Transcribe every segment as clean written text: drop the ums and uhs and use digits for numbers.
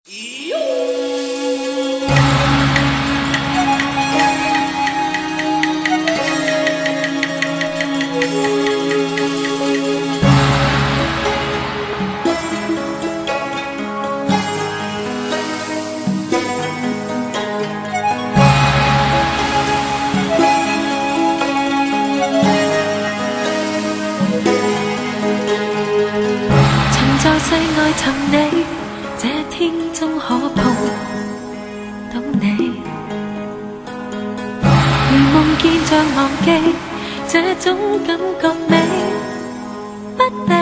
在世愛尋你，這天終可碰到你。如夢見像忘記，這種感覺美不美？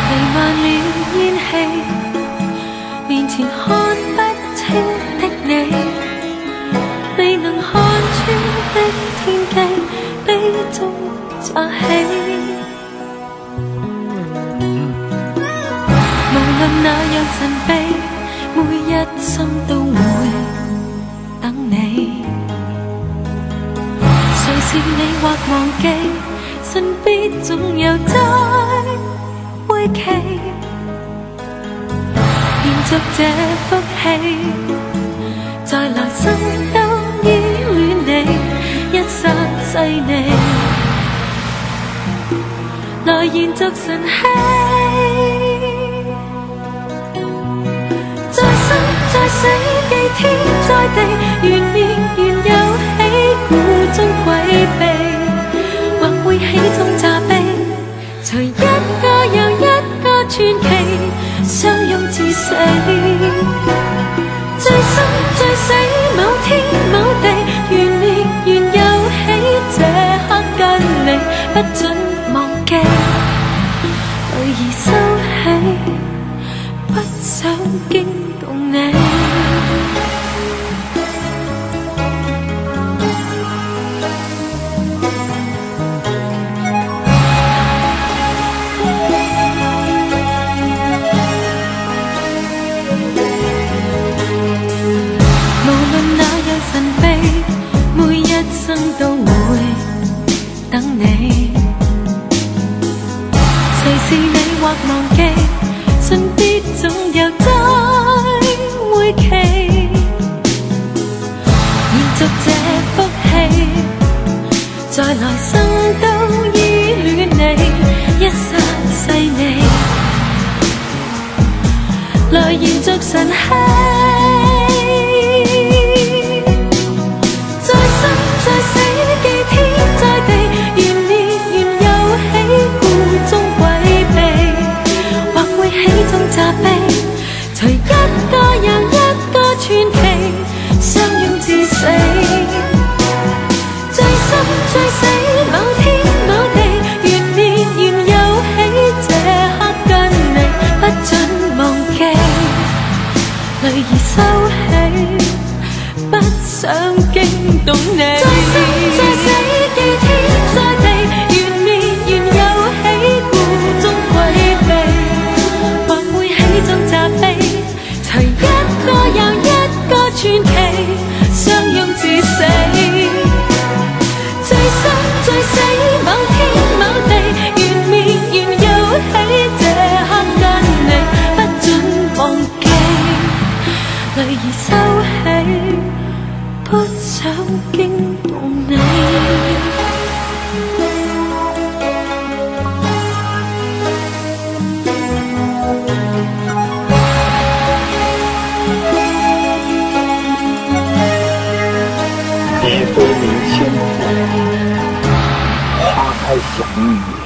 彌漫了煙氣，面前看不清的你，未能看穿的天機，悲中乍起。無論那樣神秘，每一生都會等你。誰是你或忘記，身邊總有在會期。延續這福氣，在來生都依戀你，一生細膩，來延續神氣。在死記天在地，緣滅緣又起，故中詭秘，或會喜中詐悲，隨一個又一個傳奇，相擁至死。最生最死，某天某地，緣滅緣又起，這刻跟你不准忘記，淚兒收起，不想驚動你。無論那樣神秘，每一生都會等你。誰是你或忘記，信必總有在會期，延續這福氣，在來生都依戀你，一生細膩，來延續神氣。在生在死記天在地，緣滅緣又起，故中詭秘，或會喜中詐悲，隨一個又一個傳奇，相擁至死。最生最死，某天某地，緣滅緣又起，這刻跟你不准忘記，淚兒收起，不想驚動你。再生再死記天在地，緣滅緣又起，故中詭秘，或會喜中詐悲，隨一個又一個傳奇，相擁至死。最生最死，某天某地，緣滅緣又起，這刻跟你不准忘記，淚兒收起，不想驚動你。别说明天，花开小雨。